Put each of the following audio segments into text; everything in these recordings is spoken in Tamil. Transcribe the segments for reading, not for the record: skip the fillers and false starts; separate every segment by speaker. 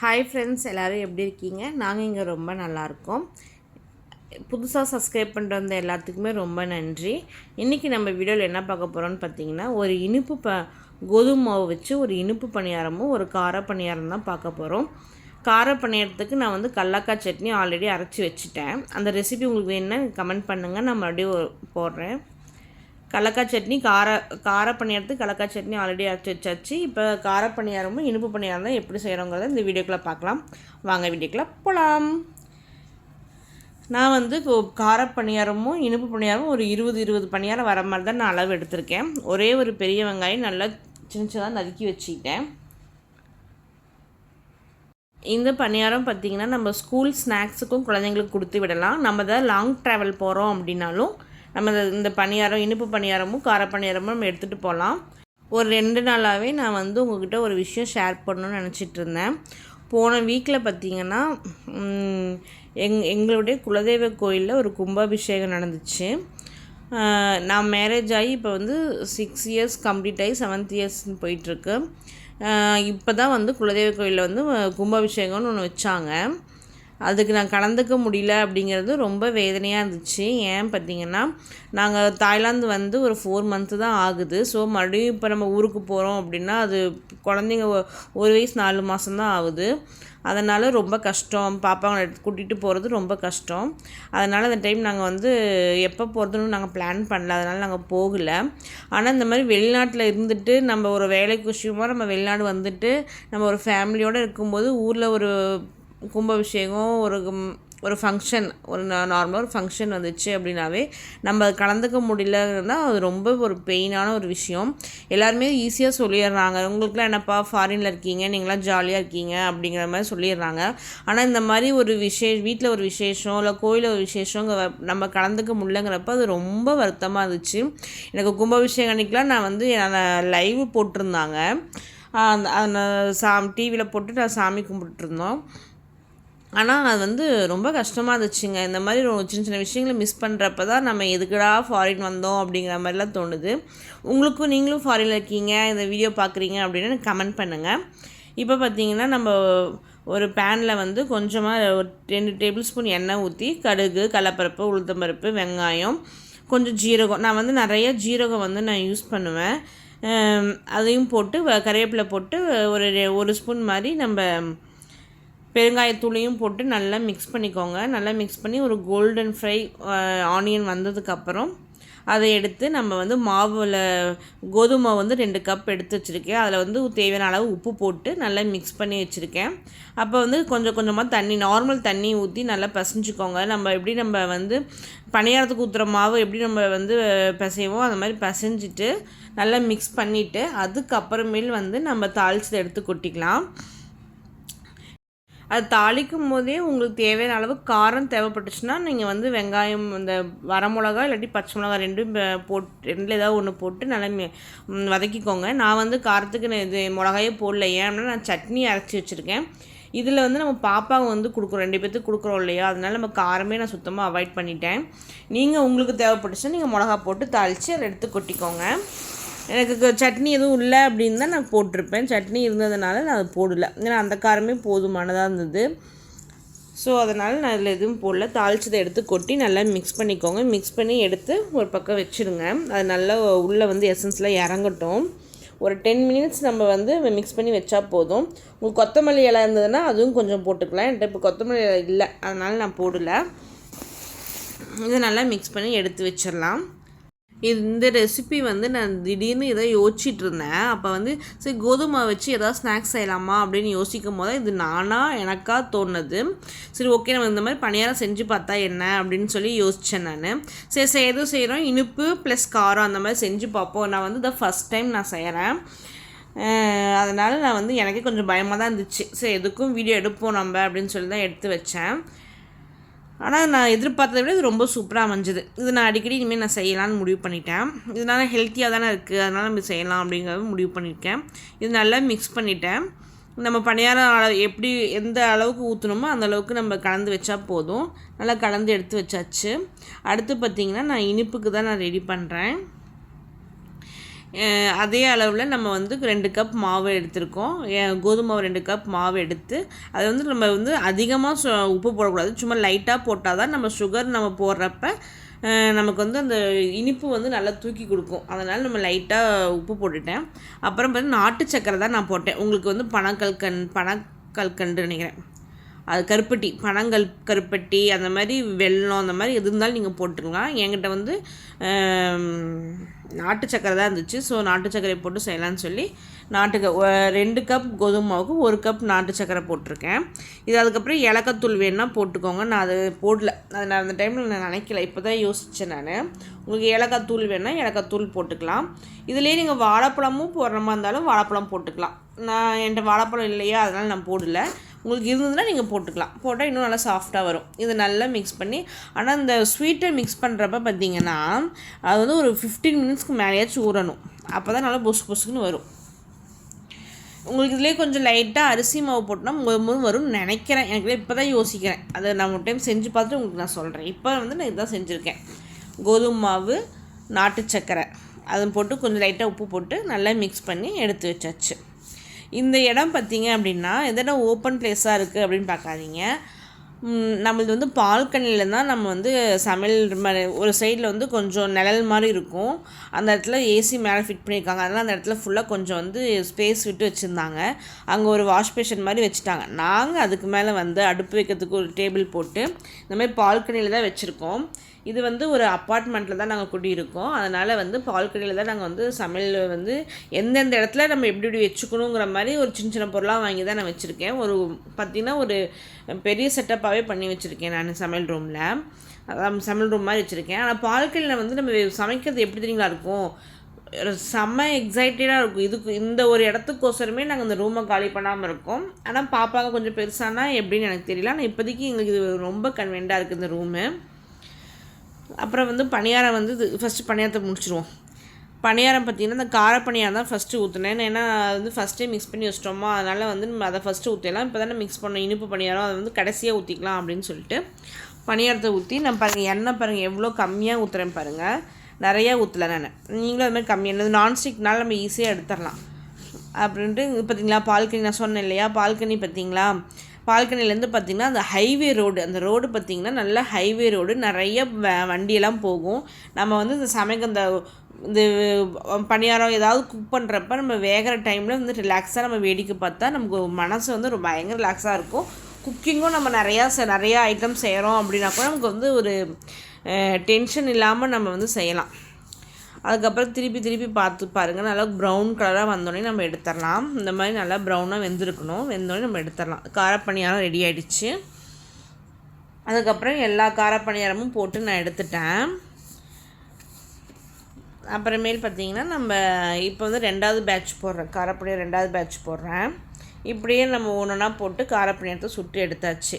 Speaker 1: ஹாய் ஃப்ரெண்ட்ஸ், எல்லோரும் எப்படி இருக்கீங்க? நாங்கள் இங்கே ரொம்ப நல்லாயிருக்கோம். புதுசாக சப்ஸ்கிரைப் பண்ணிட்டு வந்த எல்லாத்துக்குமே ரொம்ப நன்றி. இன்றைக்கி நம்ம வீடியோவில் என்ன பார்க்க போகிறோன்னு பார்த்தீங்கன்னா, ஒரு இனிப்பு கோதுமை மாவு வச்சு ஒரு இனிப்பு பணியாரமும் ஒரு கார பணியாரம் தான் பார்க்க போகிறோம். கார பணியாரத்துக்கு நான் வந்து கடலக்காய் சட்னி ஆல்ரெடி அரைச்சி வச்சுட்டேன். அந்த ரெசிபி உங்களுக்கு வேணுன்னா கமெண்ட் பண்ணுங்கள், நான் மறுபடியும் போடுறேன். கடலக்காய் சட்னி கார பணியாரத்துக்கு கடலக்காய் சட்னி ஆல்ரெடி அரைச்சி வச்சாச்சு. இப்போ கார பணியாரமும் இனிப்பு பணியாரம் தான் எப்படி செய்கிறோங்கிறத இந்த வீடியோக்குள்ளே பார்க்கலாம். வாங்க வீடியோக்குள்ளே போகலாம். நான் வந்து கார பணியாரமும் இனிப்பு பணியாரமும் ஒரு 20 பணியாரம் வர மாதிரி தான் நான் அளவு எடுத்திருக்கேன். ஒரே ஒரு பெரிய வெங்காயம் நல்லா சின்ன சின்னதாக நறுக்கி வச்சுக்கிட்டேன். இந்த பணியாரம் பார்த்திங்கன்னா நம்ம ஸ்கூல் ஸ்நாக்ஸுக்கும் குழந்தைங்களுக்கு கொடுத்து விடலாம். நம்ம தான் லாங் ட்ராவல் போகிறோம் அப்படின்னாலும் நம்ம இந்த பணியாரம் இனிப்பு பணியாரமும் கார பணியாரமும் நம்ம எடுத்துகிட்டு போகலாம். ஒரு 2 நாளாகவே நான் வந்து உங்கள்கிட்ட ஒரு விஷயம் ஷேர் பண்ணணும்னு நினச்சிட்டு இருந்தேன். போன வீக்கில் பார்த்திங்கன்னா எங்களுடைய குலதெய்வ கோயிலில் ஒரு கும்பாபிஷேகம் நடந்துச்சு. நான் மேரேஜ் ஆகி இப்போ வந்து 6 இயர்ஸ் கம்ப்ளீட் ஆகி 7th இயர்ஸ்ன்னு போயிட்டுருக்கு. இப்போ தான் வந்து குலதெய்வ கோயிலில் வந்து கும்பாபிஷேகம்னு ஒன்று வச்சாங்க. அதுக்கு நான் கலந்துக்க முடியல அப்படிங்கிறது ரொம்ப வேதனையாக இருந்துச்சு. ஏன் பார்த்திங்கன்னா, நாங்கள் தாய்லாந்து வந்து ஒரு 4 மந்த்து தான் ஆகுது. ஸோ மறுபடியும் இப்போ நம்ம ஊருக்கு போகிறோம் அப்படின்னா அது குழந்தைங்க 1 வயசு 4 மாதம் தான் ஆகுது. அதனால் ரொம்ப கஷ்டம். பாப்பாங்களை கூட்டிகிட்டு போகிறது ரொம்ப கஷ்டம். அதனால் அந்த டைம் நாங்கள் வந்து எப்போ போகிறதுன்னு நாங்கள் பிளான் பண்ணல. அதனால் நாங்கள் போகலை. ஆனால் இந்த மாதிரி வெளிநாட்டில் இருந்துட்டு நம்ம ஒரு வேலைக்கு விஷயமாக நம்ம வெளிநாடு வந்துட்டு நம்ம ஒரு ஃபேமிலியோடு இருக்கும்போது ஊரில் ஒரு கும்பாபிஷேகம் ஒரு ஃபங்க்ஷன் நார்மலாக ஒரு ஃபங்க்ஷன் வந்துச்சு அப்படின்னாவே நம்ம அது கலந்துக்க முடியலன்னா அது ரொம்ப ஒரு பெயினான ஒரு விஷயம். எல்லாருமே ஈஸியாக சொல்லிடுறாங்க, உங்களுக்குலாம் என்னப்பா ஃபாரினில் இருக்கீங்க, நீங்களாம் ஜாலியாக இருக்கீங்க அப்படிங்கிற மாதிரி சொல்லிடுறாங்க. ஆனால் இந்த மாதிரி ஒரு வீட்டில் ஒரு விசேஷம் இல்லை கோயிலில் ஒரு விசேஷம் நம்ம கலந்துக்க முடியலங்கிறப்ப அது ரொம்ப வருத்தமாக இருந்துச்சு. எனக்கு கும்பாபிஷேகம் அன்றைக்கெலாம் நான் வந்து லைவ் போட்டிருந்தாங்க. அந்த டிவியில் போட்டு நான் சாமி கும்பிட்டுருந்தோம். ஆனால் அது வந்து ரொம்ப கஷ்டமாக இருந்துச்சுங்க. இந்த மாதிரி சின்ன சின்ன விஷயங்களை மிஸ் பண்ணுறப்ப தான் நம்ம எதுக்குடா ஃபாரின் வந்தோம் அப்படிங்கிற மாதிரிலாம் தோணுது. நீங்களும் ஃபாரினில் இருக்கீங்க, இந்த வீடியோ பார்க்குறீங்க அப்படின்னு எனக்கு கமெண்ட் பண்ணுங்கள். இப்போ பார்த்திங்கன்னா நம்ம ஒரு பேனில் வந்து கொஞ்சமாக ஒரு 2 டேபிள் ஸ்பூன் எண்ணெய் ஊற்றி கடுகு, கடலைப்பருப்பு, உளுத்தம்பருப்பு, வெங்காயம், கொஞ்சம் ஜீரகம், நான் வந்து நிறைய ஜீரகம் வந்து நான் யூஸ் பண்ணுவேன். அதையும் போட்டு கறிவேப்பிலை போட்டு ஒரு ஸ்பூன் மாதிரி நம்ம பெருங்காயத்தூளையும் போட்டு நல்லா மிக்ஸ் பண்ணிக்கோங்க. நல்லா மிக்ஸ் பண்ணி ஒரு கோல்டன் ஃப்ரை ஆனியன் வந்ததுக்கப்புறம் அதை எடுத்து நம்ம வந்து கோதுமை வந்து 2 கப் எடுத்து வச்சுருக்கேன். அதில் வந்து தேவையான அளவு உப்பு போட்டு நல்லா மிக்ஸ் பண்ணி வச்சுருக்கேன். அப்போ வந்து கொஞ்சம் கொஞ்சமாக நார்மல் தண்ணி ஊற்றி நல்லா பிசைஞ்சுக்கோங்க. நம்ம வந்து பணியாரத்துக்கு ஊற்றுற மாவு எப்படி நம்ம வந்து பிசைவோம் அந்த மாதிரி பிசைஞ்சிட்டு நல்லா மிக்ஸ் பண்ணிவிட்டு அதுக்கப்புறமேல் வந்து நம்ம தாளிச்சதை எடுத்து கொட்டிக்கலாம். அது தாளிக்கும் போதே உங்களுக்கு தேவையான அளவு காரம் தேவைப்பட்டுச்சுன்னா நீங்கள் வந்து வெங்காயம், இந்த வரமிளகா இல்லாட்டி பச்சை மிளகா 2ம் ரெண்டில் ஏதாவது ஒன்று போட்டு நல்லா வதக்கிக்கோங்க. நான் வந்து காரத்துக்கு இது மிளகாயே போடல. ஏன்னா நான் சட்னி அரைச்சி வச்சுருக்கேன். இதில் வந்து நம்ம பாப்பாவை வந்து கொடுக்குறோம், 2 பேர்த்துக்கு கொடுக்குறோம் இல்லையா, அதனால நம்ம காரமே நான் சுத்தமாக அவாய்ட் பண்ணிட்டேன். நீங்கள் உங்களுக்கு தேவைப்பட்டுச்சுன்னா நீங்கள் மிளகா போட்டு தாளித்து அதை எடுத்து கொட்டிக்கோங்க. எனக்கு சட்னி எதுவும் இல்லை அப்படின்னு தான் நான் போட்டிருப்பேன். சட்னி இருந்ததுனால நான் அதை போடலை. ஏன்னா அந்த காரமே போதுமானதாக இருந்தது. ஸோ அதனால் நான் அதில் எதுவும் போடல. தாளிச்சதை எடுத்து கொட்டி நல்லா மிக்ஸ் பண்ணிக்கோங்க. மிக்ஸ் பண்ணி எடுத்து ஒரு பக்கம் வச்சுருங்க. அது நல்லா உள்ளே வந்து எசன்ஸ்லாம் இறங்கட்டும். ஒரு 10 மினிட்ஸ் நம்ம வந்து மிக்ஸ் பண்ணி வச்சா போதும். உங்களுக்கு கொத்தமல்லி இலை இருந்ததுன்னா அதுவும் கொஞ்சம் போட்டுக்கலாம். என்கிட்ட இப்போ கொத்தமல்லி இலை இல்லை, அதனால் நான் போடலை. இதை நல்லா மிக்ஸ் பண்ணி எடுத்து வச்சிடலாம். இந்த ரெசிபி வந்து நான் திடீர்னு ஏதோ யோசிச்சுட்டு இருந்தேன். அப்போ வந்து சரி கோதுமை வச்சு எதாவது ஸ்நாக்ஸ் செய்யலாமா அப்படின்னு யோசிக்கும் போது இது எனக்காக தோணுது. சரி ஓகே, நம்ம இந்த மாதிரி பணியாரம் செஞ்சு பார்த்தா என்ன அப்படின்னு சொல்லி யோசித்தேன் நான். சரி எதுவும் செய்கிறோம், இனிப்பு ப்ளஸ் காரம் அந்த மாதிரி செஞ்சு பார்ப்போம். நான் வந்து ஃபஸ்ட் டைம் நான் செய்கிறேன். அதனால் நான் வந்து எனக்கே கொஞ்சம் பயமாக தான் இருந்துச்சு. சரி எதுக்கும் வீடியோ எடுப்போம் நம்ம அப்படின்னு சொல்லி தான் எடுத்து வச்சேன். ஆனால் நான் எதிர்பார்த்ததை விட இது ரொம்ப சூப்பராக அமைஞ்சுது. இது நான் அடிக்கடி இனிமேல் நான் செய்யலான்னு முடிவு பண்ணிட்டேன். இதனால் ஹெல்த்தியாக தானே இருக்குது, அதனால் நம்ம செய்யலாம் அப்படிங்கிறது முடிவு பண்ணியிருக்கேன். இது நல்லா மிக்ஸ் பண்ணிட்டேன். நம்ம பணியாரம் எப்படி எந்த அளவுக்கு ஊற்றணுமோ அந்த அளவுக்கு நம்ம கலந்து வச்சா போதும். நல்லா கலந்து எடுத்து வச்சாச்சு. அடுத்து பார்த்திங்கன்னா நான் இனிப்புக்கு தான் நான் ரெடி பண்ணுறேன். அதே அளவில் நம்ம வந்து 2 கப் மாவு எடுத்திருக்கோம். கோதுமை மாவு 2 கப் மாவு எடுத்து அது வந்து நம்ம வந்து அதிகமாக உப்பு போடக்கூடாது. சும்மா லைட்டாக போட்டால் தான் நம்ம சுகர் நம்ம போடுறப்ப நமக்கு வந்து அந்த இனிப்பு வந்து நல்லா தூக்கி கொடுக்கும். அதனால் நம்ம லைட்டாக உப்பு போட்டுட்டேன். அப்புறம் பார்த்தீங்கன்னா நாட்டு சக்கரை தான் நான் போட்டேன். உங்களுக்கு வந்து பனக்கல்கண்டு நினைக்கிறேன், அது கருப்பட்டி, கருப்பட்டி அந்த மாதிரி வெல்லம் அந்த மாதிரி எது இருந்தாலும் நீங்கள் போட்டுக்கலாம். என்கிட்ட வந்து நாட்டு சக்கரை தான் இருந்துச்சு. ஸோ நாட்டு சக்கரை போட்டு செய்யலான்னு சொல்லி 2 கப் கோதுமை மாவுக்கு 1 கப் நாட்டு சக்கரை போட்டிருக்கேன். இது அதுக்கப்புறம் ஏலக்காத்தூள் வேணுன்னா போட்டுக்கோங்க. நான் அது போடல, அது நான் அந்த டைமில் நான் நினைக்கல, இப்போ தான் யோசித்தேன் நான். உங்களுக்கு ஏலக்காத்தூள் வேணுன்னா ஏலக்காத்தூள் போட்டுக்கலாம். இதுலேயே நீங்கள் வாழைப்பழமும் போடுற மாதிரி இருந்தாலும் வாழைப்பழம் போட்டுக்கலாம். நான் என்கிட்ட வாழைப்பழம் இல்லையா, அதனால் நான் போடல. உங்களுக்கு இருந்ததுன்னா நீங்கள் போட்டுக்கலாம். போட்டால் இன்னும் நல்லா சாஃப்டாக வரும். இது நல்லா மிக்ஸ் பண்ணி, ஆனால் இந்த ஸ்வீட்டை மிக்ஸ் பண்ணுறப்ப பார்த்திங்கன்னா அது வந்து ஒரு 15 மினிட்ஸ்க்கு மேலேயாச்சும் ஊறணும். அப்போ தான் நல்லா பொசுக்குன்னு வரும். உங்களுக்கு இதிலே கொஞ்சம் லைட்டாக அரிசி மாவு போட்டோன்னா வரும்னு நினைக்கிறேன். எனக்கு இப்போ தான் யோசிக்கிறேன். அதை நான் ஒரு டைம் செஞ்சு பார்த்துட்டு உங்களுக்கு நான் சொல்கிறேன். இப்போ வந்து நான் இதுதான் செஞ்சுருக்கேன். கோதுமை மாவு, நாட்டு சக்கரை அதை போட்டு கொஞ்சம் லைட்டாக உப்பு போட்டு நல்லா மிக்ஸ் பண்ணி எடுத்து வச்சாச்சு. இந்த இடம் பார்த்திங்க அப்படின்னா எதனா ஓப்பன் பிளேஸாக இருக்குது அப்படின்னு பார்க்காதீங்க. நம்மளது வந்து பால்கனியில் தான் நம்ம வந்து சமையல் மாதிரி ஒரு சைடில் வந்து கொஞ்சம் நிழல் மாதிரி இருக்கும். அந்த இடத்துல ஏசி மேலே ஃபிட் பண்ணியிருக்காங்க. அதனால் அந்த இடத்துல ஃபுல்லாக கொஞ்சம் வந்து ஸ்பேஸ் விட்டு வச்சுருந்தாங்க. அங்கே ஒரு வாஷ் பேஷன் மாதிரி வச்சுட்டாங்க. நாங்கள் அதுக்கு மேலே வந்து அடுப்பு வைக்கிறதுக்கு ஒரு டேபிள் போட்டு இந்த மாதிரி பால்கனியில் தான் வச்சுருக்கோம். இது வந்து ஒரு அப்பார்ட்மெண்ட்டில் தான் நாங்கள் குடியிருக்கோம். அதனால் வந்து பால்கனியில் தான் நாங்கள் வந்து சமையல் வந்து எந்தெந்த இடத்துல நம்ம எப்படி வச்சுக்கணுங்கிற மாதிரி ஒரு சின்ன பொருளாக வாங்கி தான் நான் வச்சுருக்கேன். பார்த்திங்கன்னா ஒரு பெரிய செட்டப்பாகவே பண்ணி வச்சுருக்கேன் நான் சமையல் ரூமில். அதான் சமையல் ரூம் மாதிரி வச்சுருக்கேன். ஆனால் பால்கனியில் வந்து நம்ம சமைக்கிறது எப்படி தெரியுங்களா இருக்கும், செம்ம எக்ஸைட்டடாக இருக்கும். இந்த ஒரு இடத்துக்கோசரமே நாங்கள் இந்த ரூமை காலி பண்ணாமல் இருக்கோம். ஆனால் பாப்பாங்க கொஞ்சம் பெருசானா எப்படின்னு எனக்கு தெரியல. ஆனால் இப்போதைக்கு எங்களுக்கு இது ரொம்ப கன்வீனியண்ட்டாக இருக்குது இந்த ரூமு. அப்புறம் வந்து பணியாரம் வந்து ஃபஸ்ட்டு பணியாரத்தை முடிச்சிடுவோம். பணியாரம் பார்த்திங்கன்னா இந்த கார பணியாரம் தான் ஃபஸ்ட்டு ஊற்றுனேன். ஏன்னா அது வந்து ஃபஸ்ட்டே மிக்ஸ் பண்ணி வச்சிட்டோமா, அதனால் வந்து நம்ம அதை ஃபஸ்ட்டு ஊற்றிடலாம். இப்போ தானே மிக்ஸ் பண்ணோம் இனிப்பு பணியாரம், அதை வந்து கடைசியாக ஊற்றிக்கலாம் அப்படின்னு சொல்லிட்டு பணியாரத்தை ஊற்றி நான் பாருங்கள் எண்ணெய் பாருங்கள் எவ்வளோ கம்மியாக ஊற்றுறேன் பாருங்கள். நிறையா ஊற்றலை நான். நீங்களும் அதுமாதிரி கம்மியாக நான்ஸ்டிக்னால நம்ம ஈஸியாக எடுத்துடலாம் அப்படின்ட்டு. பார்த்திங்களா பால்கனி நான் சொன்னேன் இல்லையா, பால்கனி பார்த்திங்களா, பால்கனிலேருந்து பார்த்திங்கன்னா அந்த ஹைவே ரோடு, அந்த ரோடு பார்த்திங்கன்னா நல்ல ஹைவே ரோடு, நிறைய வண்டியெல்லாம் போகும். நம்ம வந்து இந்த பணியாரம் ஏதாவது குக் பண்ணுறப்ப நம்ம வேகிற டைமில் வந்து ரிலாக்ஸாக நம்ம வேடிக்கை பார்த்தா நமக்கு மனசு வந்து ஒரு பயங்கர ரிலாக்ஸாக இருக்கும். குக்கிங்கும் நம்ம நிறையா ஐட்டம் செய்கிறோம் அப்படின்னா கூட நமக்கு வந்து ஒரு டென்ஷன் இல்லாமல் நம்ம வந்து செய்யலாம். அதுக்கப்புறம் திருப்பி பார்த்து பாருங்கள், நல்லா ப்ரௌன் கலராக வந்தோடனே நம்ம எடுத்துடலாம். இந்த மாதிரி நல்லா ப்ரௌனாக வெந்திருக்கணும். வெந்தோடனே நம்ம எடுத்துடலாம். காரப்பணியாரம் ரெடி ஆகிடுச்சு. அதுக்கப்புறம் எல்லா காரப்பணியாரமும் போட்டு நான் எடுத்துட்டேன். அப்புறமேல் பார்த்திங்கன்னா நம்ம இப்போ வந்து 2வது பேட்ச் போடுறேன். காரப்பணியாரம் 2வது பேட்ச் போடுறேன். இப்படியே நம்ம ஒன்றா போட்டு காரப்பணியாரத்தை சுட்டு எடுத்தாச்சு.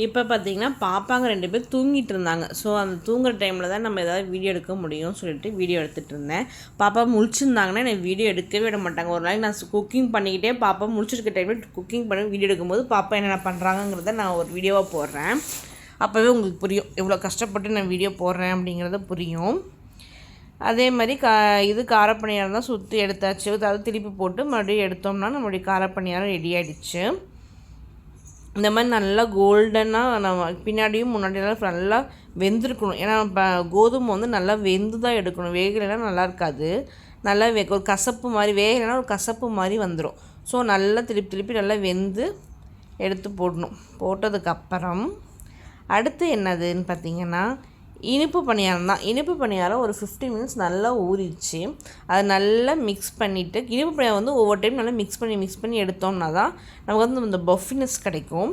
Speaker 1: இப்போ பார்த்திங்கன்னா பாப்பாங்க 2 பேர் தூங்கிட்டு இருந்தாங்க. ஸோ அந்த தூங்குற டைமில் தான் நம்ம ஏதாவது வீடியோ எடுக்க முடியும்னு சொல்லிட்டு வீடியோ எடுத்துகிட்டு இருந்தேன். பாப்பா முழிச்சிருந்தாங்கன்னா என்னை வீடியோ எடுக்கவே விட மாட்டாங்க. ஒரு நாளைக்கு நான் குக்கிங் பண்ணிக்கிட்டே பாப்பா முழிச்சிருக்க டைமில் குக்கிங் பண்ணி வீடியோ எடுக்கும்போது பாப்பா என்னென்ன பண்ணுறாங்கிறத நான் ஒரு வீடியோவாக போடுறேன். அப்போவே உங்களுக்கு புரியும் எவ்வளோ கஷ்டப்பட்டு நான் வீடியோ போடுறேன் அப்படிங்கிறத புரியும். அதே மாதிரி இது காரப்பணியாரம் தான் சுற்றி எடுத்தாச்சு. அதாவது திருப்பி போட்டு மறுபடியும் எடுத்தோம்னா நம்மளுடைய காரப்பணியாரம் ரெடி ஆகிடுச்சு. இந்த மாதிரி நல்லா கோல்டனாக நம்ம பின்னாடியும் முன்னாடியெல்லாம் நல்லா வெந்திருக்கணும். ஏன்னா இப்போ கோதுமை வந்து நல்லா வெந்து தான் எடுக்கணும். வேகலைன்னா நல்லா இருக்காது. நல்லா ஒரு கசப்பு மாதிரி, வேகலைன்னா ஒரு கசப்பு மாதிரி வந்துடும். ஸோ நல்லா திருப்பி நல்லா வெந்து எடுத்து போடணும். போட்டதுக்கப்புறம் அடுத்து என்னதுன்னு பார்த்திங்கன்னா இனிப்பு பணியாரம் தான். இனிப்பு பணியாரம் ஒரு 15 மினிட்ஸ் நல்லா ஊறிடுச்சு. அதை நல்லா மிக்ஸ் பண்ணிவிட்டு, இனிப்பு பணியாரம் வந்து ஒவ்வொரு டைம் நல்லா மிக்ஸ் பண்ணி எடுத்தோம்னா தான் நமக்கு வந்து இந்த பஃபினஸ் கிடைக்கும்.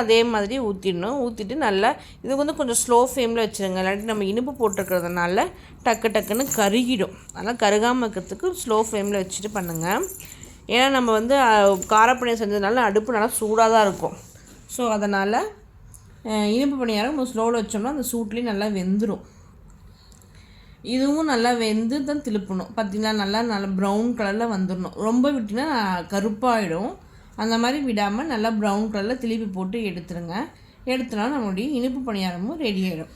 Speaker 1: அதே மாதிரி ஊற்றிட்டு நல்லா இது வந்து கொஞ்சம் ஸ்லோ ஃப்ளேமில் வச்சுருங்க. இல்லாட்டி நம்ம இனிப்பு போட்டிருக்கிறதுனால டக்குன்னு கருகிடும். அதனால் கருகாமல் இருக்கிறதுக்கு ஸ்லோ ஃப்ளேமில் வச்சுட்டு பண்ணுங்கள். ஏன்னா நம்ம வந்து காரப்பணியாரம் செஞ்சதுனால அடுப்பு நல்லா சூடாக தான் இருக்கும். ஸோ அதனால் இனிப்பு பணியாரம் நம்ம ஸ்லோவில் வச்சோம்னா அந்த சூட்லேயும் நல்லா வெந்துடும். இதுவும் நல்லா வெந்து தான் திருப்பணும். பார்த்திங்கன்னா நல்லா ப்ரௌன் கலரில் வந்துடணும். ரொம்ப விட்டிங்கன்னா கருப்பாகிடும். அந்த மாதிரி விடாமல் நல்லா ப்ரௌன் கலரில் திருப்பி போட்டு எடுத்துருங்க. எடுத்துனா நம்மளுடைய இனிப்பு பணியாரமும் ரெடி ஆகிடும்.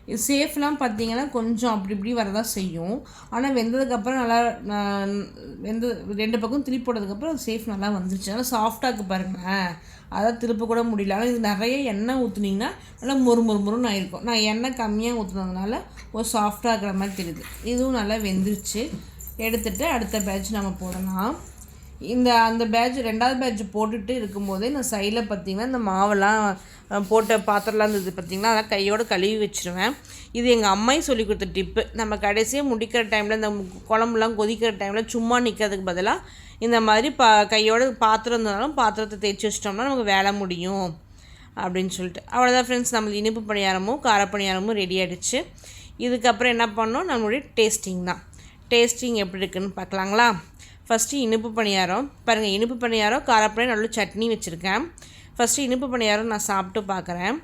Speaker 1: இது சேஃப்லாம் பார்த்தீங்கன்னா கொஞ்சம் அப்படி இப்படி வரதான் செய்யும். ஆனால் வெந்ததுக்கப்புறம் நல்லா வெந்த 2 பக்கம் திருப்பி போட்டதுக்கப்புறம் சேஃப் நல்லா வந்துருச்சு. நல்லா சாஃப்டாக இருக்குது பாருங்களேன். அதான் திருப்ப கூட முடியல. ஆனால் இது நிறைய எண்ணெய் ஊற்றுனீங்கன்னா நல்லா மொறுன்னு ஆயிருக்கும். நான் எண்ணெய் கம்மியாக ஊற்றுனதுனால ஒரு சாஃப்டாக இருக்கிற மாதிரி தெரியுது. இதுவும் நல்லா வெந்துருச்சு. எடுத்துகிட்டு அடுத்த பேட்ச் நம்ம போடலாம். அந்த பேட்ச் 2வது பேட்ச் போட்டுட்டு இருக்கும்போதே நான் சைடில் பார்த்திங்கன்னா இந்த மாவெல்லாம் போட்ட பாத்திரம்லாம் இருந்தது பார்த்திங்கன்னா அதெல்லாம் கையோடு கழுவி வச்சுருவேன். இது எங்கள் அம்மாயும் சொல்லி கொடுத்த டிப்பு. நம்ம கடைசியாக முடிக்கிற டைமில் இந்த குழம்புலாம் கொதிக்கிற டைமில் சும்மா நிற்கிறதுக்கு பதிலாக இந்த மாதிரி கையோட பாத்திரம் இருந்தாலும் பாத்திரத்தை தேய்ச்சி வச்சிட்டோம்னா நமக்கு வேலை முடியும் அப்படின்னு சொல்லிட்டு. அவ்வளோதான் ஃப்ரெண்ட்ஸ், நம்மளுக்கு இனிப்பு பணியாரமும் காரப்பணியாரமும் ரெடி ஆகிடுச்சு. இதுக்கப்புறம் என்ன பண்ணோம், நம்மளுடைய டேஸ்டிங் தான். டேஸ்டிங் எப்படி இருக்குதுன்னு பார்க்கலாங்களா? ஃபஸ்ட்டு இனிப்பு பணியாரம் பாருங்கள். இனிப்பு பணியாரம் காரப்பணியாரம் நல்ல சட்னி வச்சுருக்கேன். ஃபஸ்ட்டு இனிப்பு பணியாரம் நான் சாப்பிட்டு பார்க்குறேன்.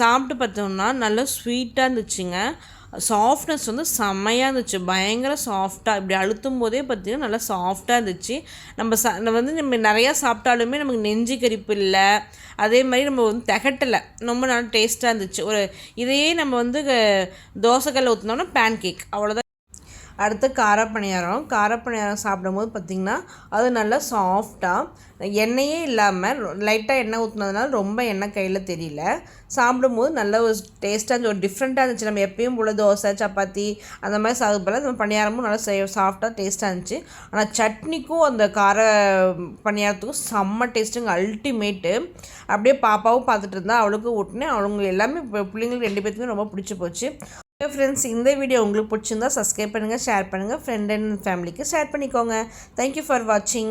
Speaker 1: சாப்பிட்டு பார்த்தோம்னா நல்லா ஸ்வீட்டாக இருந்துச்சுங்க. சாஃப்ட்னஸ் வந்து செம்மையாக இருந்துச்சு. பயங்கர சாஃப்டாக இப்படி அழுத்தும் போதே பார்த்திங்கன்னா நல்லா சாஃப்டாக இருந்துச்சு. நம்ம நிறையா சாப்பிட்டாலுமே நமக்கு நெஞ்சு கரிப்பு இல்லை. அதே மாதிரி நம்ம வந்து திகட்டலை. ரொம்ப நல்லா டேஸ்ட்டாக இருந்துச்சு. இதையே நம்ம வந்து தோசைக்கல்ல ஊற்றினோம்னா பேன் கேக் அவ்வளோதான். அடுத்து காரப்பணியாரம் சாப்பிடும்போது பார்த்திங்கன்னா அது நல்லா சாஃப்டாக எண்ணெயே இல்லாமல் லைட்டாக எண்ணெய் ஊற்றுனதுனால ரொம்ப எண்ணெய் கையில் தெரியல. சாப்பிடும்போது நல்ல ஒரு டேஸ்ட்டாக இருந்துச்சு. ஒரு டிஃப்ரெண்ட்டாக இருந்துச்சு. நம்ம எப்பயும் போல் தோசை சப்பாத்தி அந்த மாதிரி சாப்பிட நம்ம பணியாரமும் நல்லா சாஃப்டாக டேஸ்ட்டாக இருந்துச்சு. ஆனால் சட்னிக்கும் அந்த கார பணியாரத்துக்கும் செம்ம டேஸ்ட்டுங்க, அல்டிமேட்டு. அப்படியே பாப்பாவும் பார்த்துட்டு இருந்தா, அவளுக்கும் ஊட்டினேன். அவங்க எல்லாமே பிள்ளைங்களுக்கு 2 பேத்துக்குமே ரொம்ப பிடிச்சி போச்சு. ஃப்ரெண்ட்ஸ், இந்த வீடியோ உங்களுக்கு பிடிச்சிருந்தா சப்ஸ்கிரைப் பண்ணுங்கள், ஷேர் பண்ணுங்கள், ஃப்ரெண்ட் அண்ட் ஃபேமிலிக்கு ஷேர் பண்ணிக்கோங்க. தேங்க்யூ ஃபார் வாட்சிங்.